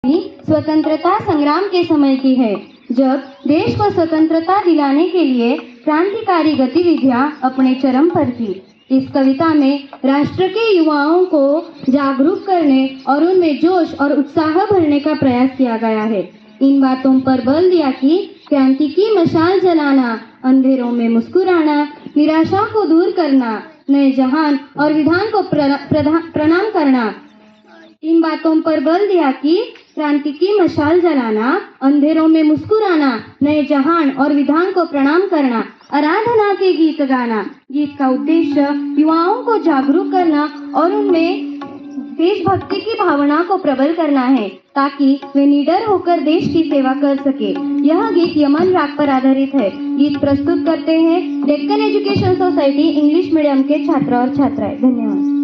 स्वतंत्रता संग्राम के समय की है, जब देश को स्वतंत्रता दिलाने के लिए क्रांतिकारी गतिविधियां अपने चरम पर थी। इस कविता में राष्ट्र के युवाओं को जागरूक करने और उनमें जोश और उत्साह भरने का प्रयास किया गया है। इन बातों पर बल दिया कि क्रांति की मशाल जलाना, अंधेरों में मुस्कुराना, निराशा को दूर करना, नए जहान और विधान को प्रणाम करना। इन बातों पर बल दिया कि क्रांति की मशाल जलाना, अंधेरों में मुस्कुराना, नए जहान और विधान को प्रणाम करना, आराधना के गीत गाना। गीत का उद्देश्य युवाओं को जागरूक करना और उनमें देशभक्ति की भावना को प्रबल करना है, ताकि वे निडर होकर देश की सेवा कर सके। यह गीत यमन राग पर आधारित है। गीत प्रस्तुत करते हैं Deccan education society English medium के छात्र और छात्राएं। धन्यवाद।